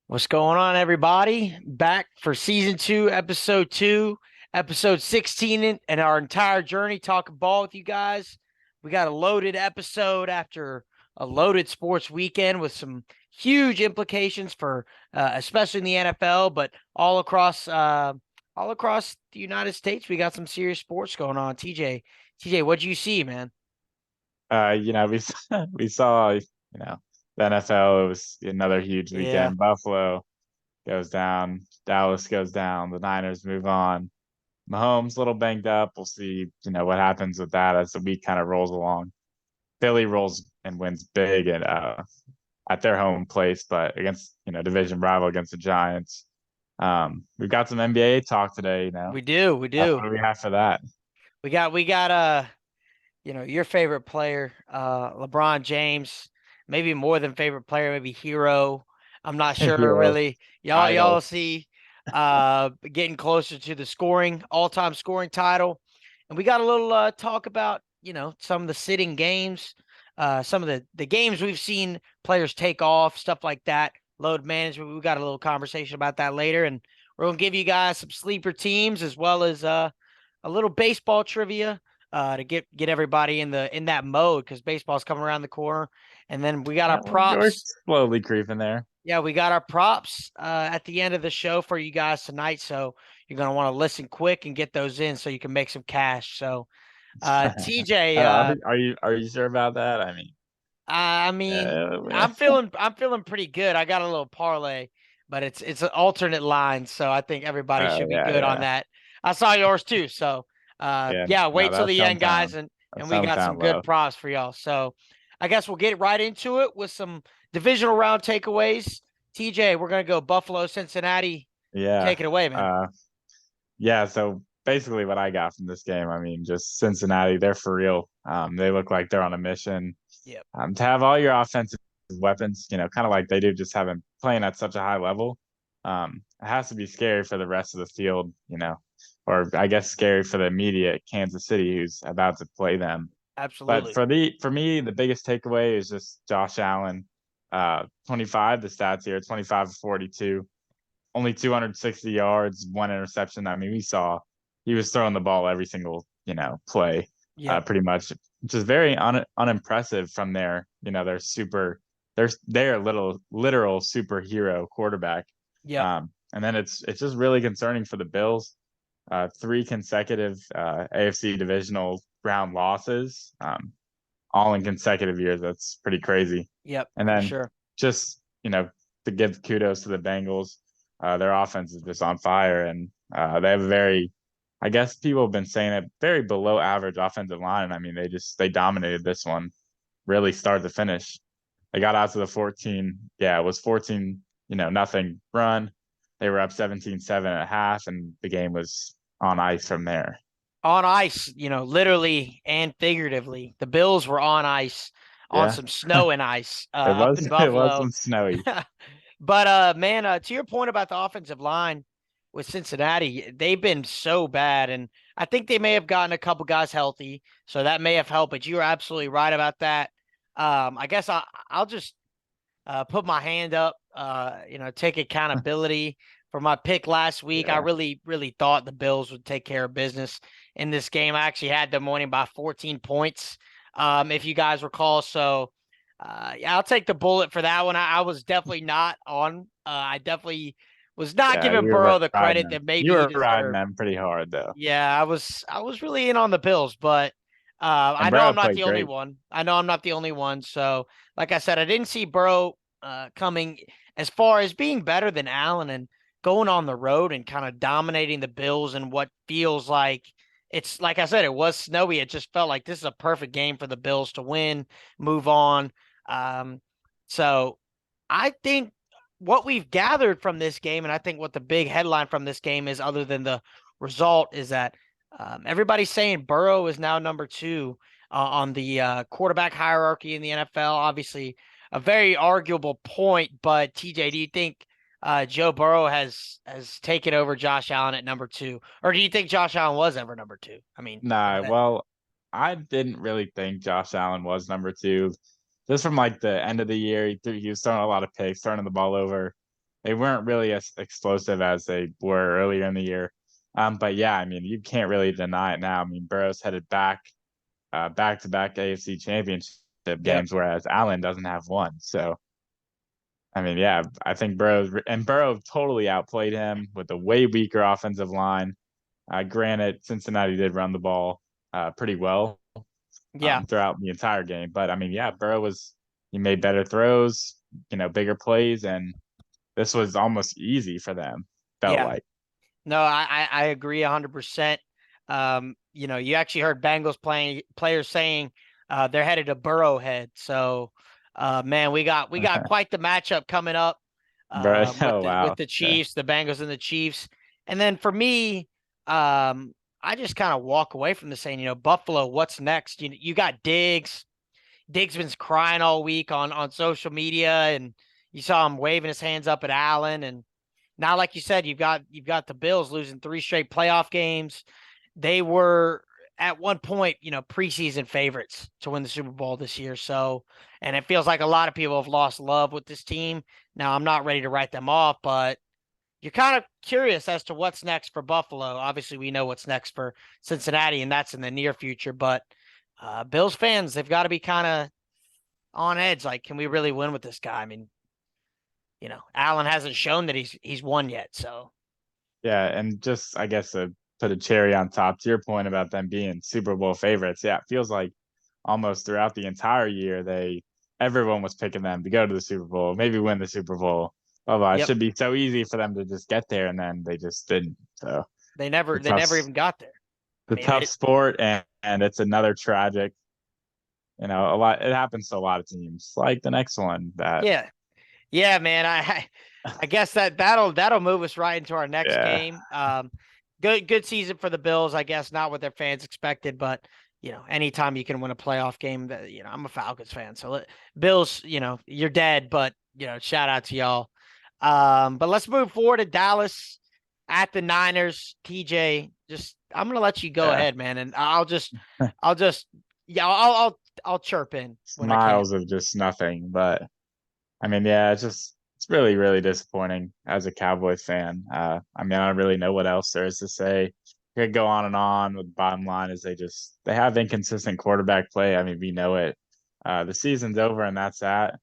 What's going on, everybody? Back for season 2, episode 2, episode 16, and our entire journey talking ball with you guys. We got a loaded episode after a loaded sports weekend with some huge implications for, especially in the NFL, but all across the United States. We got some serious sports going on. TJ, what'd you see, man? We we saw, the NFL. It was another huge Yeah, weekend. Buffalo goes down, Dallas goes down, the Niners move on. Mahomes a little banged up. We'll see, what happens with that as the week kind of rolls along. Philly rolls and wins big at their home place, but against, division rival against the Giants. We've got some NBA talk today, we do, we What do. do we have for that? We got your favorite player, LeBron James, maybe more than favorite player, maybe hero. I'm not sure Hero really. Y'all idol. see getting closer to the all-time scoring title. And we got a little talk about, some of the sitting games, some of the games we've seen players take off, stuff like that. Load management. We got a little conversation about that later, and we're gonna give you guys some sleeper teams as well as a little baseball trivia to get everybody in that mode because baseball's coming around the corner. And then we got our We're props. slowly creeping there. Yeah, we got our props at the end of the show for you guys tonight. So you're gonna want to listen quick and get those in so you can make some cash. So TJ, Are you sure about that? I mean, I mean, uh, I'm feeling pretty good. I got a little parlay, but it's an alternate line, so I think everybody oh should be yeah, good on yeah, that. I saw yours too, so yeah. yeah, No, wait till that's the end, guys, hometown. and That's we got hometown some good low. props for y'all. So I guess we'll get right into it with some divisional round takeaways. TJ, we're gonna go Buffalo, Cincinnati. Yeah, Take it away, man. uh, yeah. So basically, what I got from this game, I mean, just Cincinnati, they're for real. They look like they're on a mission. Yep, To have all your offensive weapons, kind of like they do, just having playing at such a high level. It has to be scary for the rest of the field, or I guess scary for the immediate Kansas City who's about to play them. But absolutely. for me, the biggest takeaway is just Josh Allen. 25, the stats here, 25 of 42, only 260 yards, one interception. I mean, we saw he was throwing the ball every single, play, Yep, pretty much, which is very unimpressive from their literal superhero quarterback. yep, And then it's just really concerning for the Bills. Three consecutive AFC divisional round losses, all in consecutive years. That's pretty crazy. yep, And for then sure. just, to give kudos to the Bengals, their offense is just on fire. And they have a very, I guess people have been saying it, very below average offensive line. I mean, they dominated this one, really start to finish. They got out to the 14. Yeah, it was 14, nothing run. They were up 17-7 at half, and the game was on ice from there. On ice, literally and figuratively. The Bills were on ice, on Yeah, some snow and ice it up was in it was Buffalo. some snowy. But man, to your point about the offensive line with Cincinnati, they've been so bad, and I think they may have gotten a couple guys healthy, so that may have helped. But you're absolutely right about that. I guess I'll just put my hand up, take accountability for my pick last week. I Yeah. really, really thought the Bills would take care of business in this game. I actually had them winning by 14 points, if you guys recall. So, yeah, I'll take the bullet for that one. I was definitely not on. I definitely was not Yeah, giving you were Burrow the riding credit them. that You maybe he were riding deserved. them pretty hard though. Yeah, I was really in on the Bills, but I And know I'm Burrow not played the only great. one. I know I'm not the only one. So, like I said, I didn't see Burrow coming as far as being better than Allen and going on the road and kind of dominating the Bills and what feels like it's like I said, it was snowy. It just felt like this is a perfect game for the Bills to win, move on. Um, so I think what we've gathered from this game, and I think what the big headline from this game is, other than the result, is that everybody's saying Burrow is now number two on the quarterback hierarchy in the NFL. Obviously, a very arguable point, but TJ, do you think Joe Burrow has taken over Josh Allen at number two, or do you think Josh Allen was ever number two? I mean, Nah, well, I didn't really think Josh Allen was number two. Just from like the end of the year, he was throwing a lot of picks, turning the ball over. they weren't really as explosive as they were earlier in the year. But yeah, I mean, you can't really deny it now. I mean, Burrow's headed back to back AFC championship Yep. games, whereas Allen doesn't have one. So I mean, yeah, I think Burrow totally outplayed him with a way weaker offensive line. Granted, Cincinnati did run the ball pretty well Yeah. throughout the entire game, but I mean, yeah, he made better throws, bigger plays, and this was almost easy for them. Felt Yeah. like. No, I agree 100%. You actually heard Bengals players saying they're headed to Burrowhead. So, man, we got quite the matchup coming up But with oh the wow, yeah, Chiefs, the Bengals and the Chiefs. And then for me, I just kind of walk away from this saying, Buffalo, what's next? You got Diggs. Diggs been crying all week on social media, and you saw him waving his hands up at Allen. And now, like you said, you've got the Bills losing 3 straight playoff games. They were at one point, preseason favorites to win the Super Bowl this year. So, and it feels like a lot of people have lost love with this team. Now, I'm not ready to write them off, but you're kind of curious as to what's next for Buffalo. Obviously, we know what's next for Cincinnati, and that's in the near future. But Bills fans, they've got to be kind of on edge. Like, can we really win with this guy? I mean, Allen hasn't shown that he's won yet. So yeah, and just I guess to put a cherry on top to your point about them being Super Bowl favorites, yeah, it feels like almost throughout the entire year everyone was picking them to go to the Super Bowl, maybe win the Super Bowl. Blah, it yep, should be so easy for them to just get there, and then they just didn't. So they never the they tough, never even got there. I the mean, tough sport, and it's another tragic. A lot. It happens to a lot of teams, like the next one that. yeah, yeah, man. I guess that'll move us right into our next Yeah, game. Good season for the Bills. I guess not what their fans expected, but anytime you can win a playoff game, that I'm a Falcons fan, so Bills, you're dead, but shout out to y'all. But let's move forward to Dallas at the Niners. TJ, just I'm gonna let you go yeah. ahead, man, and I'll just yeah, I'll chirp in when I can. Miles of just nothing, but I mean, yeah, it's really, really disappointing as a Cowboys fan. I mean, I don't really know what else there is to say. Could go on and on, but the bottom line is they have inconsistent quarterback play. I mean, we know it. The season's over and that's that.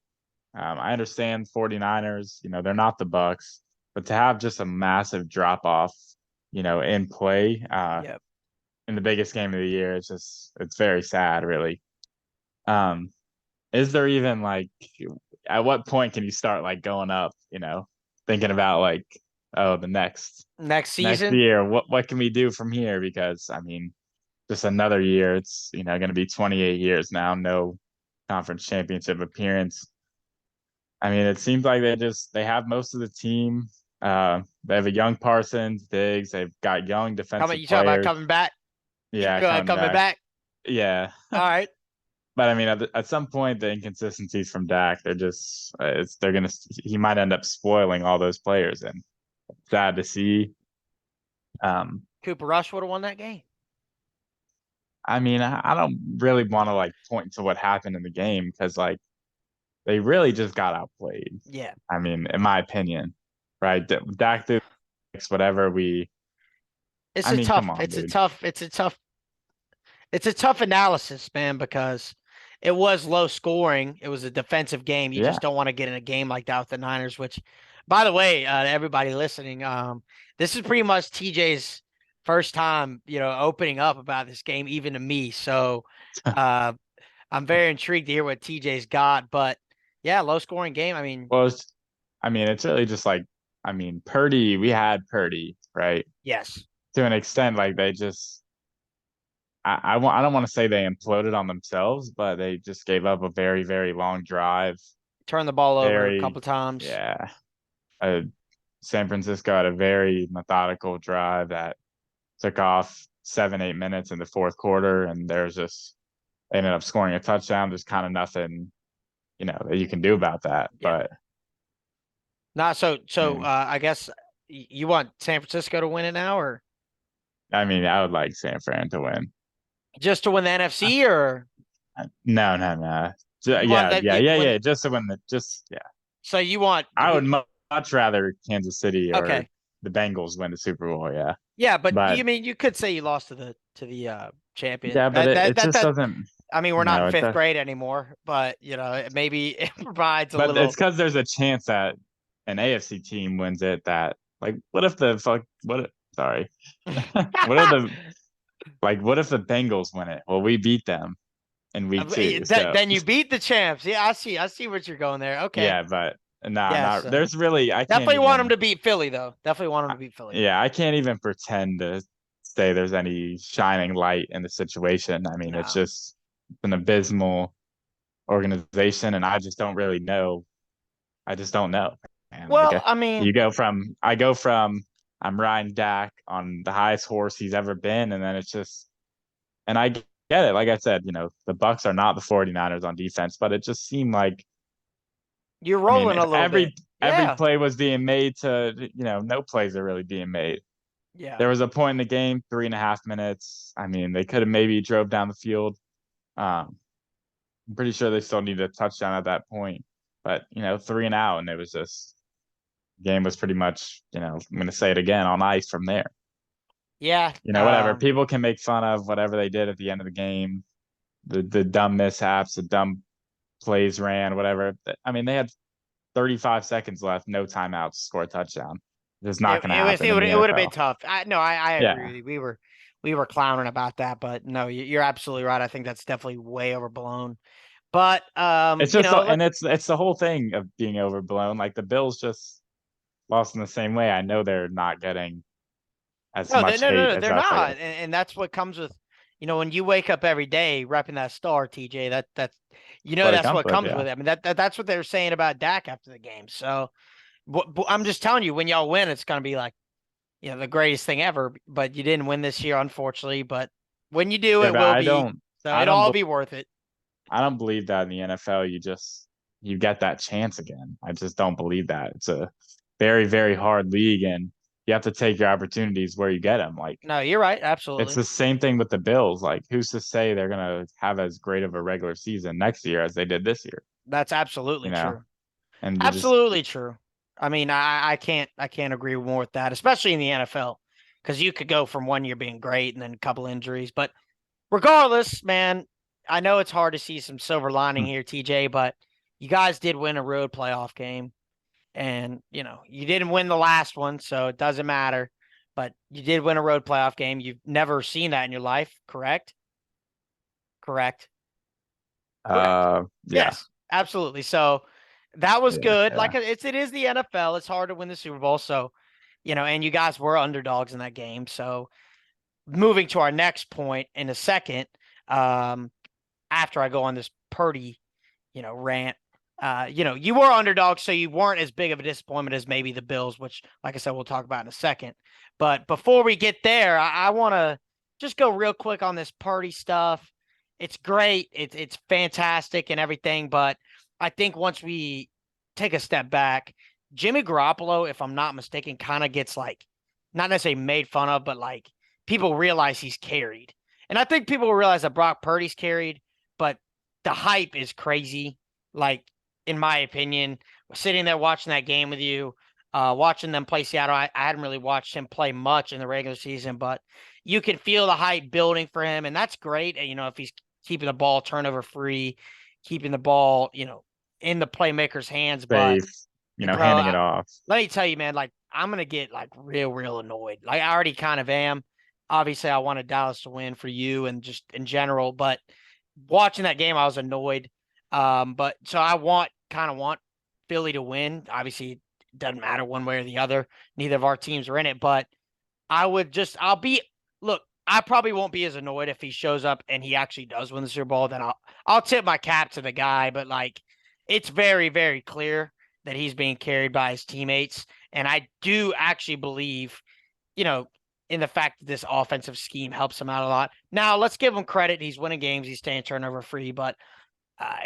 I understand 49ers, they're not the Bucks, but to have just a massive drop off, in play, Yep. in the biggest game of the year, it's very sad, really. Um, is there even like at what point can you start like going up, thinking about like, oh, the Next next season. year, what can we do from here? Because I mean, just another year, it's going to be 28 years now, no conference championship appearance. I mean, it seems like they have most of the team. They have a young Parsons, Diggs. They've got young defensive You talking about players. coming back? Yeah, coming Coming back. back? Yeah. All right. But I mean, at some point, the inconsistencies from Dak, he might end up spoiling all those players, and sad to see. Um, Cooper Rush would have won that game. I mean, I don't really want to like point to what happened in the game because like they really just got outplayed. Yeah. I mean, in my opinion, right? Dak did whatever It's I a mean, come tough, on, it's a dude. tough, it's a tough, it's a tough analysis, man, because it was low scoring. It was a defensive game. You Yeah, just don't want to get in a game like that with the Niners, which, by the way, everybody listening, this is pretty much TJ's first time, opening up about this game, even to me. So uh, I'm very intrigued to hear what TJ's got. But yeah, low scoring game. I mean, well, I mean, it's really just like, I mean, Purdy. We had Purdy, right? yes, To an extent, like they just I don't want to say they imploded on themselves, but they just gave up a very, very long drive. turn the ball over a Very, couple times. yeah. Uh, San Francisco had a very methodical drive that took off 7, 8 minutes in the fourth quarter, and they ended up scoring a touchdown. There's kind of nothing, that you can do about that. Yeah. But Not so. I So mean, I guess you want San Francisco to win it now, or I would like San Fran to win. just to win the NFC, or No, no, no. you want Yeah, that yeah, you yeah, win? yeah. Just to win the, just yeah. So you want I would who? much rather Kansas City or Okay. the Bengals win the Super Bowl. Yeah, Yeah, but but you mean you could say you lost to the champion. yeah, but it just doesn't. I mean, we're not in No, it fifth does. grade anymore, but maybe it provides a But it's little. because there's a chance that an AFC team wins it. That like, what if the fuck? Sorry, what if the what if the Bengals win it? Well, we beat them in week two, so Then you beat the champs. Yeah, I see what you're going there. Okay. yeah. But nah, Yeah, not. so There's really I can't definitely want them even. to beat Philly though. Definitely want them to beat Philly. Yeah, I can't even pretend to say there's any shining light in the situation. I mean, it's No. just an abysmal organization, and I just don't really know. I just don't know. And Well, I mean, I go from I'm riding Dak on the highest horse he's ever been, and then it's just, and I get it. Like I said, the Bucks are not the 49ers on defense, but it just seemed like, you're I mean, rolling a little bit. every Yeah. play was being made to, no plays are really being made. Yeah. There was a point in the game, 3.5 minutes. I mean, they could have maybe drove down the field. Um, I'm pretty sure they still needed a touchdown at that point, but 3 and out, and it was just game was pretty much, I'm going to say it again, on ice from there. Yeah. Whatever people can make fun of whatever they did at the end of the game, the dumb mishaps, the dumb plays ran, whatever. I mean, they had 35 seconds left, no timeouts, to score a touchdown. It's not going to happen in the It would have been NFL. tough. I agree Yeah, with you. We were clowning about that, but no, you're absolutely right. I think that's definitely way overblown. But it's just, and it's the whole thing of being overblown. Like the Bills just lost in the same way. I know they're not getting as no, much hate no, as they're us, I not, guess. and that's what comes with, when you wake up every day repping that star, TJ. That's What it that's comes what with, comes yeah. with it. I mean that's what they were saying about Dak after the game. So I'm just telling you, when y'all win, it's gonna be like the greatest thing ever. But you didn't win this year, unfortunately. But when you do, Yeah, it but will be. So I it'll don't all be worth it. I don't believe that in the NFL you get that chance again. I just don't believe that. It's a very, very hard league, and you have to take your opportunities where you get them. Like No, you're right. it's Absolutely. the same thing with the Bills. Like who's to say they're gonna have as great of a regular season next year as they did this year? That's You absolutely know, true. and you just Absolutely true. I mean, I can't agree more with that, especially in the NFL, because you could go from one year being great and then a couple injuries. But regardless, man, I know it's hard to see some silver lining here, TJ, but you guys did win a road playoff game. And, you didn't win the last one, so it doesn't matter. But you did win a road playoff game. You've never seen that in your life, correct? Correct. Correct. yeah, Yes, absolutely. So that was yeah, good. yeah. Like it is the NFL. It's hard to win the Super Bowl. So, and you guys were underdogs in that game. So moving to our next point in a second, um, after I go on this Purdy, rant. You were underdogs, so you weren't as big of a disappointment as maybe the Bills, which, like I said, we'll talk about in a second. But before we get there, I want to just go real quick on this Purdy stuff. It's great, it's fantastic and everything, but I think once we take a step back, Jimmy Garoppolo, if I'm not mistaken, kind of gets like not necessarily made fun of, but like people realize he's carried, and I think people realize that Brock Purdy's carried, but the hype is crazy. Like, in my opinion, sitting there watching that game with you, watching them play Seattle, I hadn't really watched him play much in the regular season, but you can feel the hype building for him, and that's great. If he's keeping the ball turnover free, keeping the ball, in the playmaker's hands. But, Safe, bro, handing it off. let me tell you, man, like, I'm going to get like real annoyed. Like, I already kind of am. Obviously, I wanted Dallas to win for you and just in general, but watching that game, I was annoyed. But so I kind of want Philly to win. Obviously, it doesn't matter one way or the other. Neither of our teams are in it, but look, I probably won't be as annoyed if he shows up and he actually does win the Super Bowl. Then I'll tip my cap to the guy, but like, it's very, very clear that he's being carried by his teammates. And I do actually believe, you know, in the fact that this offensive scheme helps him out a lot. Now, let's give him credit. He's winning games. He's staying turnover free. But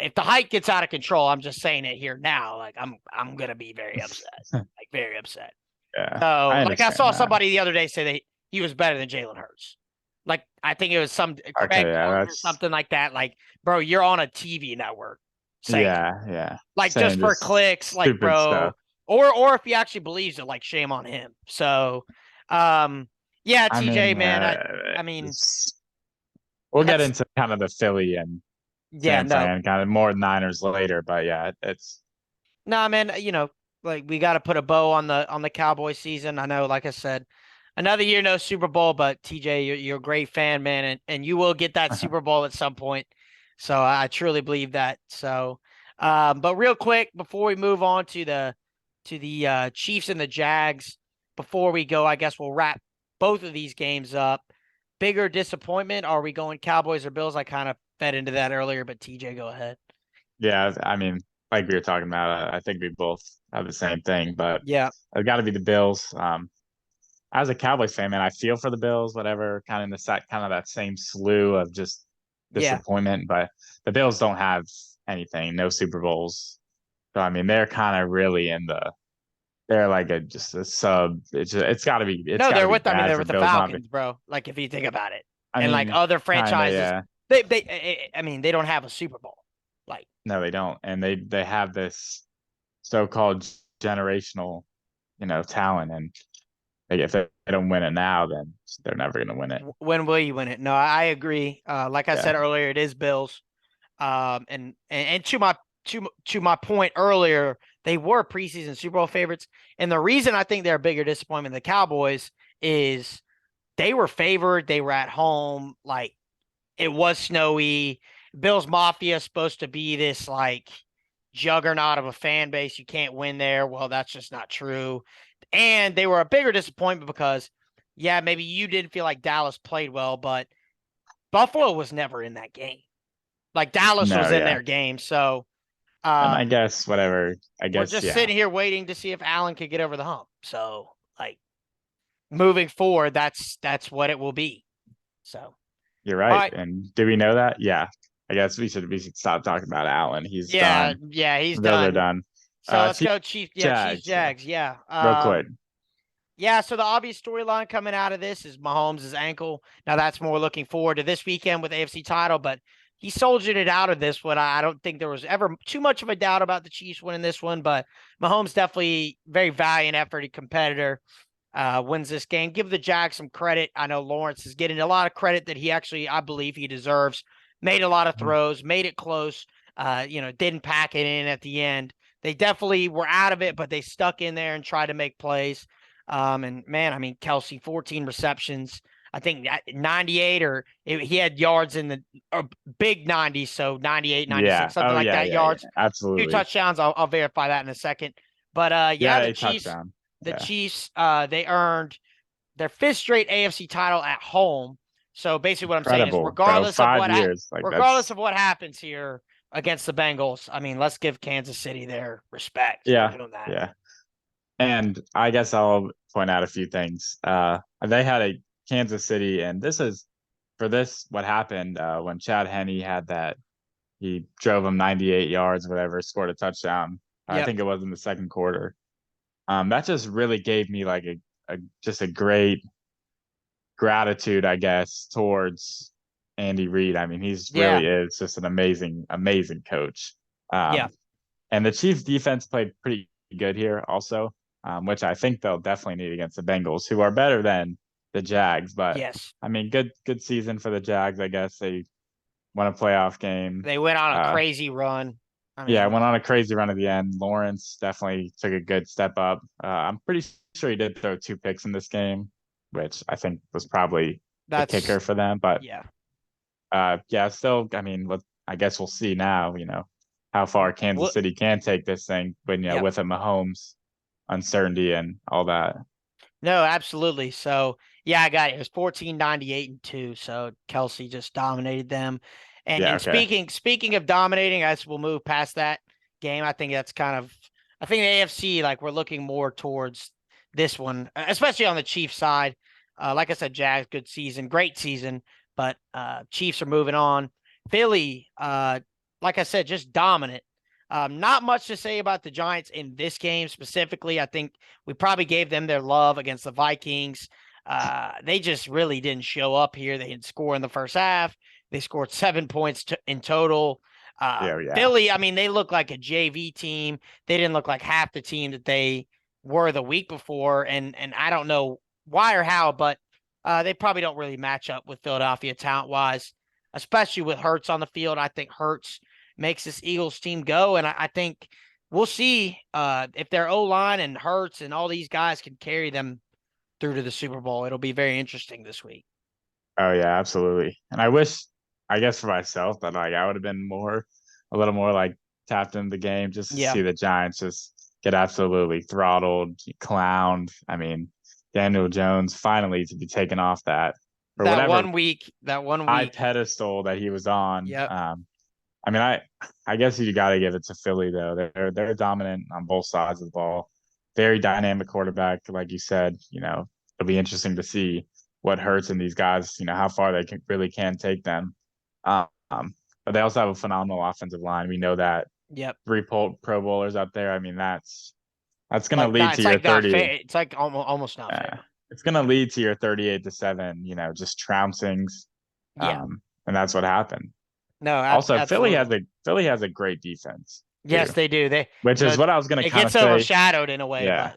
if the hype gets out of control, I'm just saying it here now. Like, I'm gonna be very upset. Like, very upset. Yeah, So, I like, I understand saw that. somebody the other day say that he was better than Jalen Hurts. Like, I think it was some Okay, Craig yeah, Carter or that's something like that. Like, bro, you're on a TV network saying, yeah, yeah. like, just Saying for just clicks, like, stupid bro, stuff. Or if he actually believes it, like shame on him. So, yeah, I TJ, mean, man, I mean we'll get that's into kind of the Philly and yeah, San no, Fran kind of more Niners later, but yeah, it's nah, man, like we got to put a bow on the Cowboy season. I know, like I said, another year no Super Bowl, but TJ, you're a great fan, man, and you will get that Super Bowl at some point. So I truly believe that. So, but real quick before we move on to the Chiefs and the Jags, before we go, I guess we'll wrap both of these games up. Bigger disappointment? Are we going Cowboys or Bills? I kind of fed into that earlier, but TJ, go ahead. yeah. I mean, like we were talking about, I think we both have the same thing, but Yeah, it's got to be the Bills. As a Cowboys fan, man, I feel for the Bills, whatever, kind of in the set, kind of that same slew of just yeah. disappointment. But the Bills don't have anything, no Super Bowls. So I mean, they're kind of really in they're like just a sub. It's No, got to be I mean, bad they're for with the Bills not to. Falcons, bro. Like if you think about it, I and like mean, other kind of, franchises, yeah. I mean, they don't have a Super Bowl. Like, No, they don't, and they have this so-called generational, talent, and like, if they don't win it now, then they're never gonna win it. when will you win it? No, I agree. Like I Yeah, said earlier, it is Bills. And to my point earlier, they were preseason Super Bowl favorites, and the reason I think they're a bigger disappointment than the Cowboys is they were favored. They were at home. Like it was snowy. Bills Mafia is supposed to be this like juggernaut of a fan base. You can't win there. Well, that's just not true. And they were a bigger disappointment because, yeah, maybe you didn't feel like Dallas played well, but Buffalo was never in that game. Like Dallas no, was in yeah, their game. So and I um, guess whatever. I we're guess just yeah, sitting here waiting to see if Allen could get over the hump. So like moving forward, that's what it will be. So you're all right. right. And do we know that? Yeah, I guess we should stop talking about Allen. He's Yeah, done. yeah, he's The Bills are done. done. So let's Chiefs go Chiefs. Yeah, Chiefs Jags, Jags. Yeah. real quick. Yeah, so the obvious storyline coming out of this is Mahomes' ankle. Now that's more looking forward to this weekend with AFC title, but he soldiered it out of this one. I don't think there was ever too much of a doubt about the Chiefs winning this one, but Mahomes definitely very valiant effort, competitor, wins this game. Give the Jags some credit. I know Lawrence is getting a lot of credit that he actually, I believe he deserves. Made a lot of throws, made it close, didn't pack it in at the end. They definitely were out of it, but they stuck in there and tried to make plays. And man, I mean, Kelsey, 14 receptions. I think 98 he had yards in the big 90s. So 98, Yeah. 96, something Oh like yeah, that yeah, yeah. yards, two Absolutely. touchdowns. I'll verify that in a second. But yeah, Yeah, the a Chiefs, touchdown. the Yeah. Chiefs, they earned their fifth straight AFC title at home. So basically what I'm saying is Incredible, bro. 5 years. Like regardless that's of what happens here against the Bengals, I mean, let's give Kansas City their respect for yeah, doing that. yeah. And I guess I'll point out a few things. They had a Kansas City, and this is for this what happened when Chad Henne had that he drove him 98 yards, whatever, scored a touchdown. I Yep. think it was in the second quarter. That just really gave me like a just a great gratitude, I guess, towards Andy Reid. I mean, he's Yeah. really is just an amazing, amazing coach. Yeah. Um, and the Chiefs defense played pretty good here also, which I think they'll definitely need against the Bengals, who are better than the Jags. But Yes. I mean, good season for the Jags. I guess they won a playoff game. They went on a Uh, crazy run. I yeah, mean, went on a crazy run at the end. Lawrence definitely took a good step up. I'm pretty sure he did throw 2 picks in this game, which I think was probably the that's kicker for them. But yeah. yeah, still, I mean, I guess we'll see now, how far Kansas Well, City can take this thing, but yep. with a Mahomes uncertainty and all that. No, absolutely. So yeah, I got it. It was 14-98 and 2. So Kelsey just dominated them. And Yeah, and okay. speaking of dominating, I guess we'll move past that game. I think that's kind of I think the AFC, like we're looking more towards this one, especially on the Chiefs side. Like I said, Jags, good season, great season, but Chiefs are moving on. Philly, like I said, just dominant. Not much to say about the Giants in this game specifically. I think we probably gave them their love against the Vikings. They just really didn't show up here. They didn't score in the first half. They scored 7 points in total. Yeah. Philly, I mean, they look like a JV team. They didn't look like half the team that they were the week before, and I don't know why or how, but they probably don't really match up with Philadelphia talent wise, especially with Hurts on the field. I think Hurts makes this Eagles team go, and I think we'll see if their O line and Hurts and all these guys can carry them through to the Super Bowl. It'll be very interesting this week. Oh yeah, absolutely. And I wish, I guess for myself, that like I would have been a little more like tapped into the game just to Yeah, see the Giants just get absolutely throttled, clowned. I mean, Daniel Jones finally to be taken off that for whatever that one high week. pedestal that he was on. Yep. I mean, I guess you got to give it to Philly though. They're dominant on both sides of the ball. Very dynamic quarterback, like you said. It'll be interesting to see what Hurts and these guys. How far they can take them. Um, but they also have a phenomenal offensive line. We know that Yep. three Pro Bowlers out there. I mean, that's going to Like lead not, to it's your like not 30. fair. It's like almost not Uh, fair. it's going to lead to your 38-7. Just trouncings. Yeah. And that's what happened. No, Also, absolutely. Philly has a great defense too, Yes, they do. They, which you know, is what I was gonna it kind of gets say. overshadowed in a way, Yeah,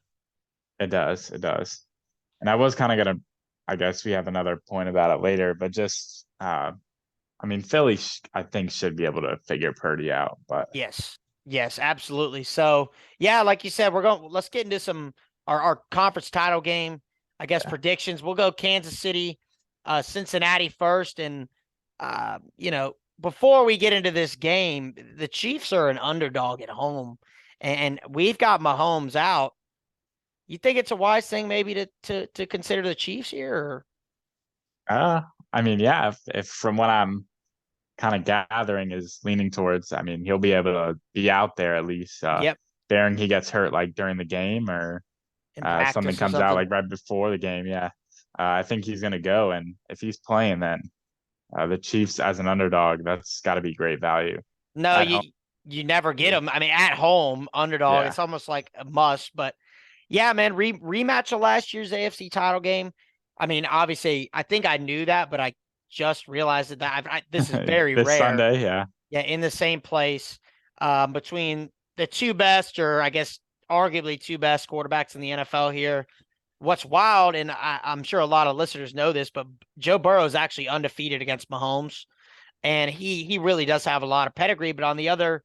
but it does, it does. And I was kind of gonna, I guess we have another point about it later, but just, I mean, Philly, I think should be able to figure Purdy out, but yes, yes, absolutely. So yeah, like you said, let's get into some our conference title game. I guess yeah, predictions. We'll go Kansas City, Cincinnati first, and before we get into this game, the Chiefs are an underdog at home, and we've got Mahomes out. You think it's a wise thing maybe to consider the Chiefs here? Or? uh, I mean, yeah, if from what I'm kind of gathering is leaning towards, I mean, he'll be able to be out there at least, Yep, bearing he gets hurt like during the game or in something practice or comes out something. like right before the game. Yeah. I think he's going to go. And if he's playing, then the Chiefs as an underdog, that's got to be great value No, at home. you never get them. I mean, at home, underdog, Yeah. it's almost like a must. But yeah, man, rematch of last year's AFC title game. I mean, obviously, I think I knew that, but I just realized that this is very This rare. Sunday. Yeah. Yeah, in the same place, between the two best, or I guess arguably two best quarterbacks in the NFL here. What's wild, and I'm sure a lot of listeners know this, but Joe Burrow is actually undefeated against Mahomes, and he really does have a lot of pedigree. But on the other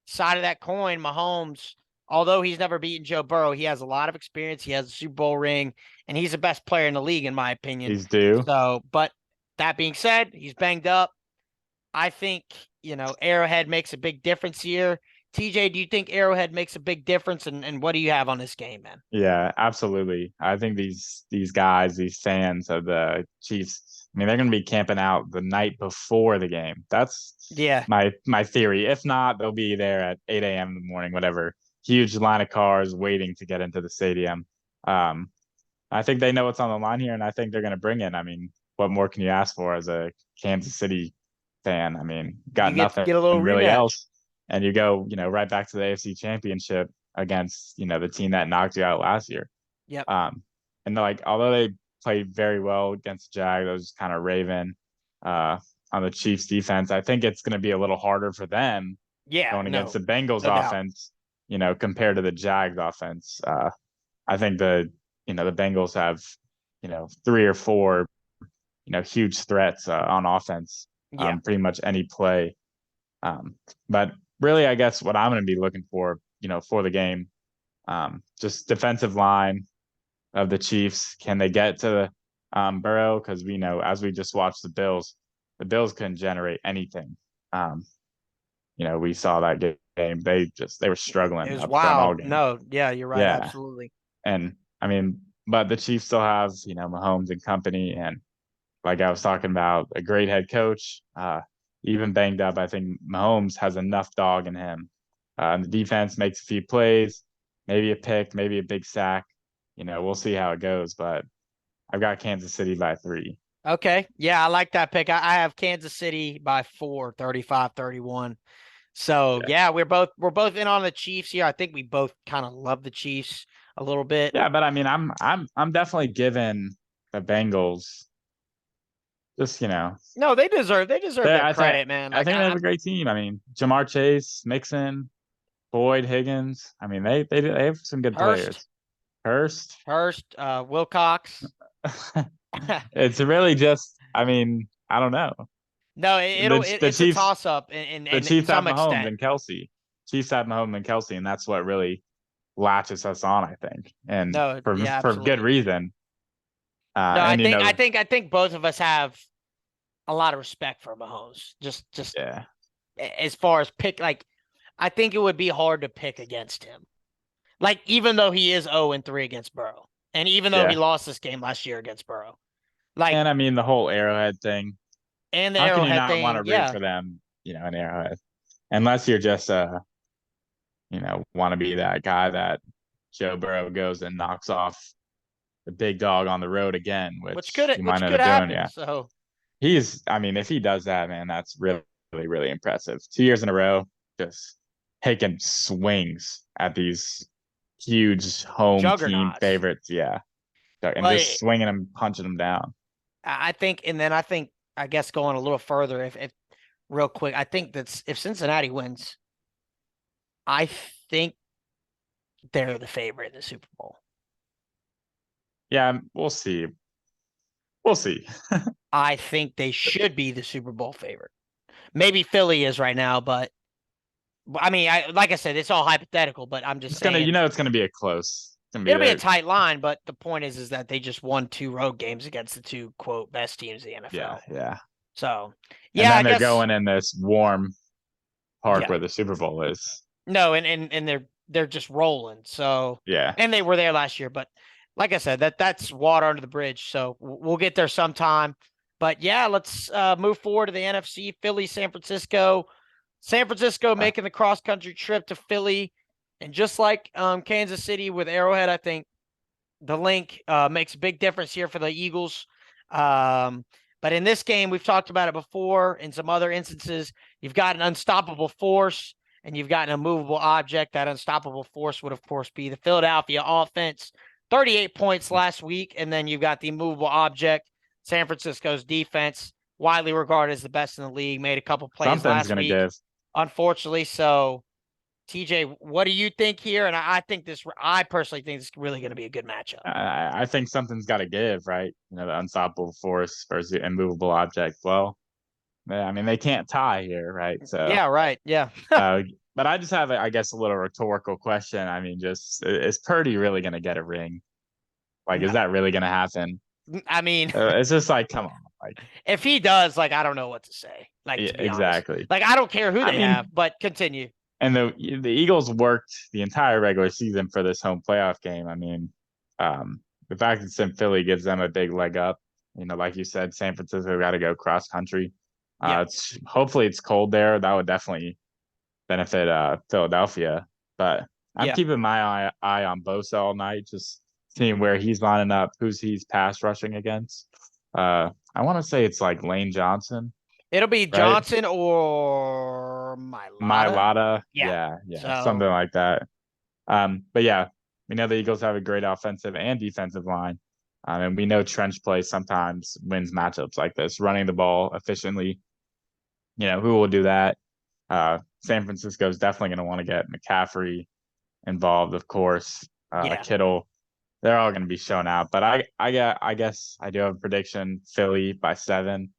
side of that coin, Mahomes, although he's never beaten Joe Burrow, he has a lot of experience. He has a Super Bowl ring, and he's the best player in the league, in my opinion. He's due. So, but that being said, he's banged up. I think, Arrowhead makes a big difference here. TJ, do you think Arrowhead makes a big difference? And what do you have on this game, man? Yeah, absolutely. I think these guys, these fans of the Chiefs, I mean, they're going to be camping out the night before the game. That's Yeah, my theory. If not, they'll be there at 8 a.m. in the morning, whatever. Huge line of cars waiting to get into the stadium. Um, I think they know what's on the line here, and I think they're going to bring it. I mean, what more can you ask for as a Kansas City fan? I mean, got you nothing get a little really rematch. else, and you go, right back to the AFC Championship against, the team that knocked you out last year. Yep. Um, and like, although they played very well against Jag, those kind of Raven, on the Chiefs defense, I think it's going to be a little harder for them Yeah, going against no, the Bengals no doubt. offense, compared to the Jags offense. I think the Bengals have, three or four, huge threats on offense, Yeah, pretty much any play. But really, I guess what I'm going to be looking for, for the game, just defensive line of the Chiefs. Can they get to Burrow? Because we know, as we just watched the Bills couldn't generate anything. Um, we saw that game. They were it struggling was up front all wild. game. No, yeah, you're right. Yeah. Absolutely. And I mean, but the Chiefs still have, Mahomes and company. And like I was talking about, a great head coach, even banged up. I think Mahomes has enough dog in him. And the defense makes a few plays, maybe a pick, maybe a big sack. We'll see how it goes. But I've got Kansas City by 3. Okay. Yeah, I like that pick. I have Kansas City by 4, 35-31. So Yeah. yeah, we're both in on the Chiefs here. I think we both kind of love the Chiefs a little bit. Yeah, but I mean, I'm definitely giving the Bengals just, No, they deserve their I think credit, man. I Like think they have a great team. I mean, Jamar Chase, Mixon, Boyd, Higgins. I mean, they have some good Hurst, players. Hurst. Wilcox. It's really just, I mean, I don't know. No, The it's a Chiefs toss up in the in Chiefs have some Mahomes extent. and Kelsey. Chiefs have Mahomes and Kelsey, and that's what really latches us on, I think, and No, yeah, for good absolutely. reason. No, I And think I think I think both of us have a lot of respect for Mahomes. Just yeah, as far as pick, like I think it would be hard to pick against him. Like even though he is 0-3 against Burrow, and even though he yeah. lost this game last year against Burrow, like And I mean the whole Arrowhead thing. and the How can you Arrowhead not want to thing, root yeah. for them? In Arrowhead, unless you're just want to be that guy that Joe Burrow goes and knocks off the big dog on the road again, which he might Which end could up doing. happen. Yeah, So I mean, if he does that, man, that's really, really, really impressive. 2 years in a row, just taking swings at these huge home team juggernauts. favorites. Yeah. And Well, just swinging them, punching them down. I think, and then I think, I guess going a little further, if real quick, I think that if Cincinnati wins, I think they're the favorite in the Super Bowl. Yeah, we'll see. We'll see. I think they should be the Super Bowl favorite. Maybe Philly is right now, but I mean, like I said, it's all hypothetical. But I'm just saying It's gonna be a close. It's gonna be it'll be a there. tight line. But the point is that they just won 2 road games against the two quote best teams in the Yeah, NFL. yeah. So And yeah, I then they're guess going in this warm park yeah. where the Super Bowl is. No, and they're just rolling. So Yeah. and they were there last year, but like I said, that's water under the bridge. So we'll get there sometime. But yeah, let's move forward to the NFC. Philly, San Francisco. San Francisco Uh, making the cross country trip to Philly, and just like Kansas City with Arrowhead, I think the link makes a big difference here for the Eagles. Um, but in this game, we've talked about it before. In some other instances, you've got an unstoppable force and you've got an immovable object. That unstoppable force would, of course, be the Philadelphia offense, 38 points last week. And then you've got the immovable object, San Francisco's defense, widely regarded as the best in the league, made a couple plays Something's last gonna week, give. unfortunately. So TJ, what do you think here? And I personally think this is really going to be a good matchup. I think something's got to give, right? The unstoppable force versus the immovable object. Well, yeah, I mean, they can't tie here, right? So, Yeah, right. Yeah. uh, but I just have, I guess, a little rhetorical question. I mean, just is Purdy really going to get a ring? Like, is No. that really going to happen? I mean, It's just like, come on, like, if he does, like, I don't know what to say. Like, yeah, to be honest, exactly. like, I don't care who I they have, mean, but continue. and the Eagles worked the entire regular season for this home playoff game. I mean, the fact that it's in Philly gives them a big leg up. Like you said, San Francisco got to go cross country. Yeah. It's hopefully it's cold there. That would definitely benefit Philadelphia. But I'm Yeah. keeping my eye on Bosa all night, just seeing where he's lining up, who's he's pass rushing against. I want to say it's like Lane Johnson, It'll be right? Johnson or Mylata. Mylata, Yeah. yeah, So, something like that. But yeah, we know the Eagles have a great offensive and defensive line. And we know trench play sometimes wins matchups like this, running the ball efficiently. Who will do that? San Francisco is definitely going to want to get McCaffrey involved, of course. yeah. Kittle, they're all going to be shown out. But I guess I do have a prediction: Philly by 7,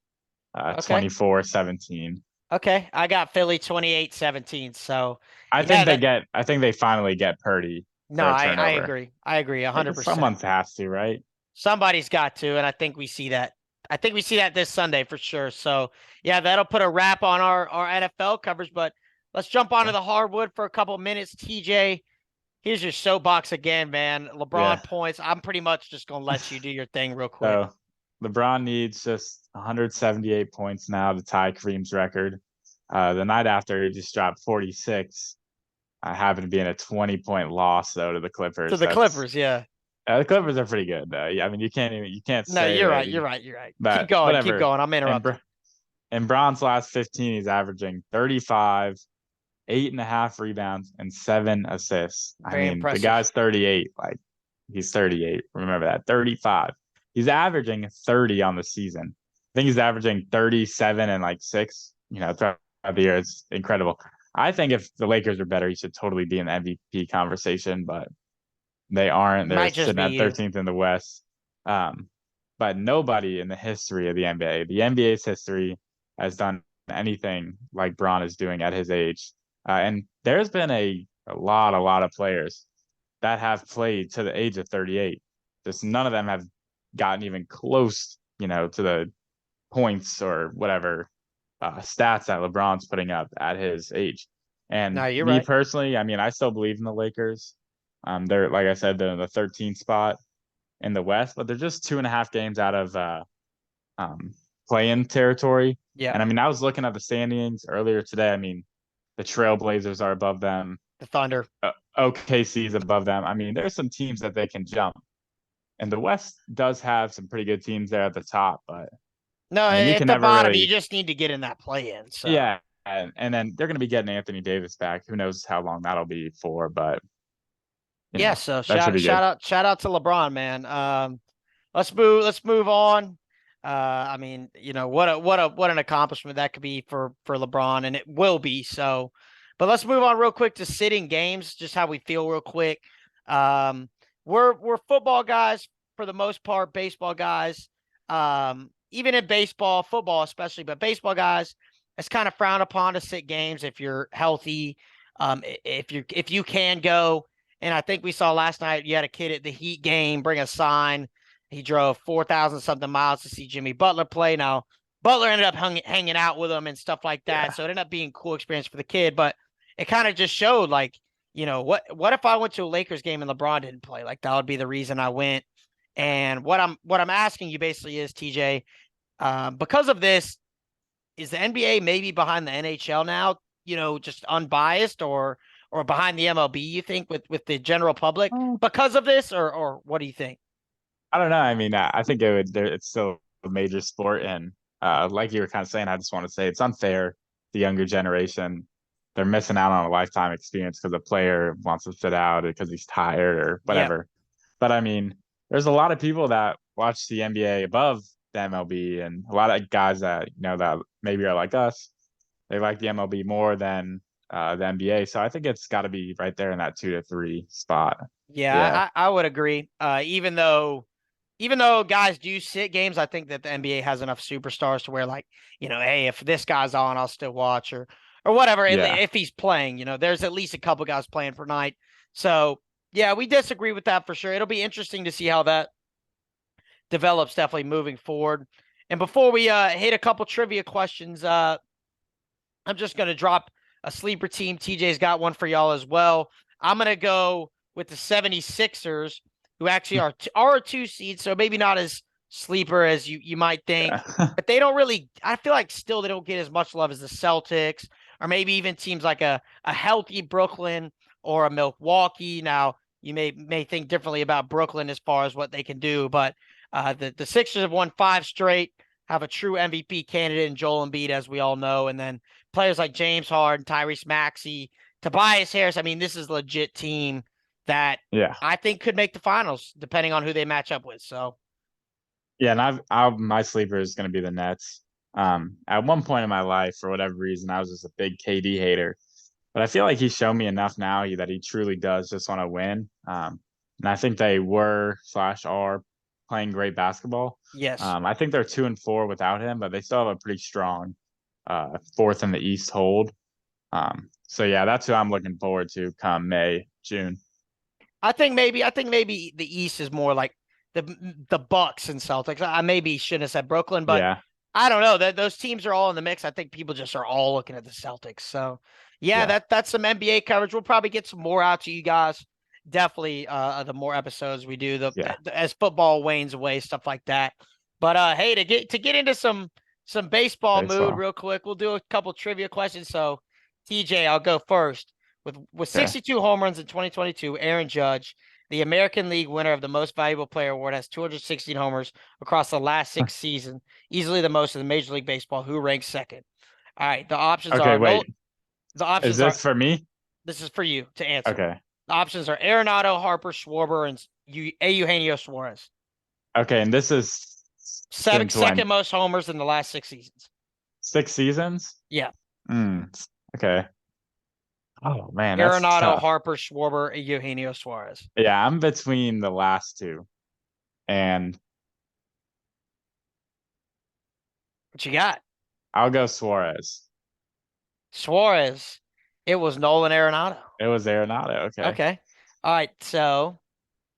Okay. 24-17. Okay. I got Philly 28-17. So, I yeah, think they finally get Purdy no, for a I turnover. agree. I agree Like 100%. someone has to, right? Somebody's got to, and I think we see that. I think we see that this Sunday for sure. So yeah, that'll put a wrap on our NFL coverage. But let's jump onto Yeah. the hardwood for a couple of minutes. TJ, here's your soapbox again, man. Yeah. LeBron points. I'm pretty much just gonna let you do your thing real quick. So LeBron needs just 178 points now to tie Kareem's record. The night after, he just dropped 46. I happened to be in a 20-point loss though to the To Clippers. the Clippers, yeah. The Clippers are pretty good though. Yeah, I mean you can't No, say you're that right. You're right. You're right. Keep but going. Keep whatever. going. I'm And interrupting. in Bron's last 15, he's averaging 35, 8.5 rebounds, and 7 assists. I Very mean, the impressive. guy's 38. Like he's 38. Remember that. 35. He's averaging 30 on the season. think he's averaging 37 and like 6, throughout the year. It's incredible. I think if the Lakers are better, he should totally be in the MVP conversation, but they aren't. They're Might just sitting be at you. 13th in the West. Um, but nobody in the history of the NBA's history, has done anything like Bron is doing at his age. And there's been a lot of players that have played to the age of 38. Just none of them have gotten even close, to the points or whatever stats that LeBron's putting up at his age. No, And you're me right. personally, I mean, I still believe in the Lakers. They're like I said, they're in the 13th spot in the West, but they're just 2.5 games out of um, play-in territory. Yeah, And I mean, I was looking at the standings earlier today. I mean, the Trailblazers are above them. the Thunder. OKC is above them. I mean, there's some teams that they can jump, and the West does have some pretty good teams there at the top. But No, I mean, you at can the never bottom, you really, just need to get in that play in. So yeah. And then they're going to be getting Anthony Davis back. Who knows how long that'll be for? But yeah, so that should shout be good. shout out shout out to LeBron, man. Let's move on. I mean, what an accomplishment that could be for LeBron, and it will be so. But let's move on real quick to sitting games, just how we feel real quick. Um, we're football guys for the most part, baseball guys. Even in baseball, football especially, but baseball guys, it's kind of frowned upon to sit games if you're healthy. If you can go, and I think we saw last night you had a kid at the Heat game bring a sign. He drove 4,000 something miles to see Jimmy Butler play. Now, Butler ended up hanging out with him and stuff like that. Yeah. So it ended up being a cool experience for the kid. But it kind of just showed, like, what if I went to a Lakers game and LeBron didn't play? Like, that would be the reason I went. And what I'm asking you basically is, TJ, because of this, is the NBA maybe behind the NHL now? Just unbiased, or behind the MLB? You think with the general public Oh, because of this, or what do you think? I don't know. I mean, I think it's still a major sport, and like you were kind of saying, I just want to say it's unfair. The younger generation, they're missing out on a lifetime experience because a player wants to sit out because he's tired or Yeah, whatever. But I mean, there's a lot of people that watch the NBA above the MLB, and a lot of guys that that maybe are like us. They like the MLB more than the NBA. So I think it's got to be right there in that 2 to 3 spot. Yeah. yeah, I would agree. Even though guys do sit games, I think that the NBA has enough superstars to where, like, hey, if this guy's on, I'll still watch, or whatever. Yeah. If he's playing, there's at least a couple guys playing per night. So yeah, we disagree with that for sure. It'll be interesting to see how that develops, definitely moving forward. And before we hit a couple trivia questions, I'm just going to drop a sleeper team. TJ's got one for y'all as well. I'm going to go with the 76ers, who actually are a 2 seed, so maybe not as sleeper as you might think. Yeah. But they don't really, I feel like still they don't get as much love as the Celtics, or maybe even teams like a healthy Brooklyn or a Milwaukee. Now, you may think differently about Brooklyn as far as what they can do, but the Sixers have won 5 straight, have a true MVP candidate in Joel Embiid, as we all know, and then players like James Harden, Tyrese Maxey, Tobias Harris. I mean, this is a legit team that Yeah. I think could make the finals, depending on who they match up with. So, Yeah. And my sleeper is going to be the Nets. At one point in my life, for whatever reason, I was just a big KD hater, but I feel like he's shown me enough now that he truly does just want to win. And I think they are playing great basketball. yes. I think they're 2-4 without him, but they still have a pretty strong fourth in the East hold. So yeah, that's who I'm looking forward to come May, June. I think maybe the East is more like the Bucks and Celtics. I maybe shouldn't have said Brooklyn, but Yeah, I don't know. That those teams are all in the mix. I think people just are all looking at the Celtics. So, yeah, yeah, that's some NBA coverage. We'll probably get some more out to you guys. Definitely, the more episodes we do, yeah. as football wanes away, stuff like that. But hey, to get into some baseball mood Baseball. real quick, we'll do a couple trivia questions. So, TJ, I'll go first. With Okay. 62 home runs in 2022, Aaron Judge, the American League winner of the Most Valuable Player award, has 216 homers across the last 6 seasons, easily the most in the Major League Baseball. Who ranks second? All right, the options Okay, are wait. no. The Is options are this for me? this is for you to answer. Okay. The options are Arenado, Harper, Schwarber, and Eugenio Suarez. Okay, and this is Since Second when? most homers in the last 6 seasons. 6 seasons? Yeah. Okay. Oh man, that's Arenado, tough. Harper, Schwarber, and Eugenio Suarez. Yeah, I'm between the last two. And What you got? I'll go Suarez. Suarez. It was Nolan Arenado. It was Arenado. Okay. Okay. All right. So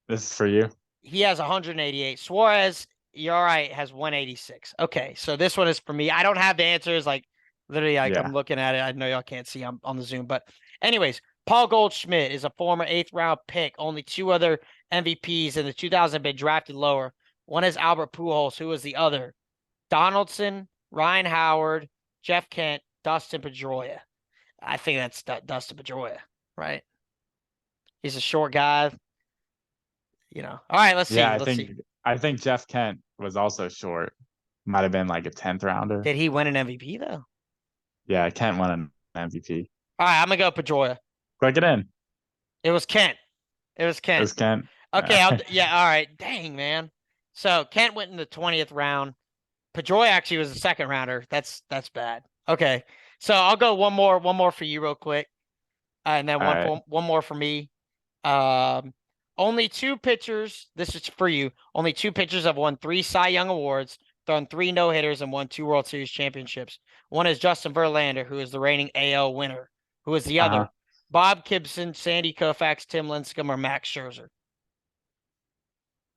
This is for you. he has 188. Suarez, you're right, has 186. Okay. So this one is for me. I don't have the answers. Like, literally, like, Yeah. I'm looking at it. I know y'all can't see on the Zoom. But, anyways, Paul Goldschmidt is a former 8th-round pick. Only 2 other MVPs in the 2000 have been drafted lower. One is Albert Pujols. Who was the other? Donaldson, Ryan Howard, Jeff Kent, Dustin Pedroia. I think that's Dustin Pedroia, right? He's a short guy. All right, let's see. Yeah, Let's see. I think Jeff Kent was also short. Might have been like a 10th rounder. Did he win an MVP though? Yeah, Kent won an MVP. All right, I'm gonna go Pedroia. Click it in. It was Kent. It was It Kent. was Kent. Okay, yeah, all right. Dang, man. So Kent went in the 20th round. Pedroia actually was a 2nd rounder. That's bad. Okay. So I'll go one more for you real quick. And then All right. one more for me. Only 2 pitchers, this is for you. Only 2 pitchers have won 3 Cy Young Awards, thrown 3 no-hitters, and won 2 World Series championships. One is Justin Verlander, who is the reigning AL winner. Who is the other? Bob Gibson, Sandy Koufax, Tim Lincecum, or Max Scherzer?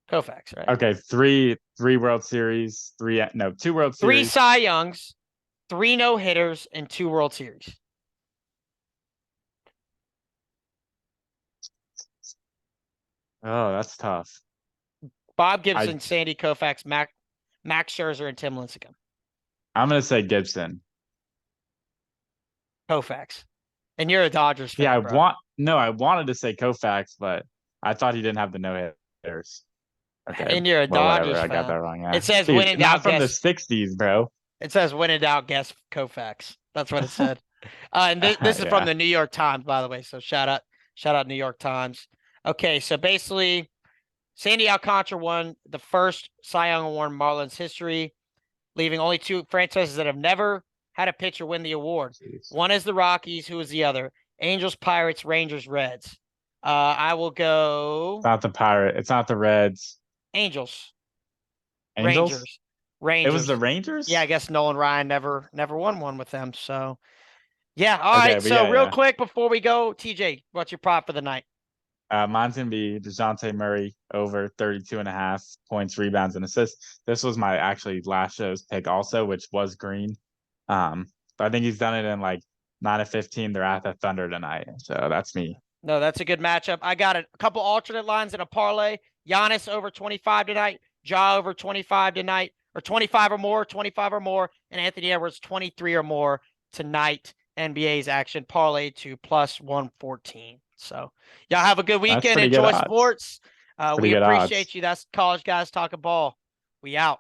Koufax, right? Okay, three World Series, 2 World 3 Series. Cy Youngs, 3 no-hitters, and 2 World Series. Oh, that's tough. Bob Gibson, Sandy Koufax, Max Scherzer, and Tim Lincecum. I'm gonna say Gibson. Koufax. And you're a Dodgers fan, Yeah, I wanted to say Koufax, but I thought he didn't have the no-hitters. Okay. And you're a Whatever. Dodgers I got fan. that wrong. Yeah. It says Dude, when in not doubt, from the guess. 60s, bro. It says when in doubt, guess Koufax. That's what it said. And this is from Yeah. the New York Times, by the way. So shout out New York Times. Okay, so basically, Sandy Alcantara won the first Cy Young Award in Marlins history, leaving only 2 franchises that have never had a pitcher win the award. Jeez. One is the Rockies. Who is the other? Angels, Pirates, Rangers, Reds. I will go. It's not the Pirate. It's not the Reds. Angels. Angels? Rangers. It was the Rangers? Yeah, I guess Nolan Ryan never won one with them. So, yeah. All right. So, yeah, real quick before we go, TJ, what's your prop for the night? Mine's going to be DeJounte Murray over 32.5 points, rebounds, and assists. This was my actually last show's pick also, which was green. But I think he's done it in like 9 of 15. They're at the Thunder tonight. So that's me. No, that's a good matchup. I got a couple alternate lines in a parlay. Giannis over 25 tonight. Ja over 25 tonight. Or 25 or more. And Anthony Edwards 23 or more tonight. NBA's action parlay to plus 114. So y'all have a good weekend. Enjoy sports. We appreciate you. That's College Guys Talking Ball. We out.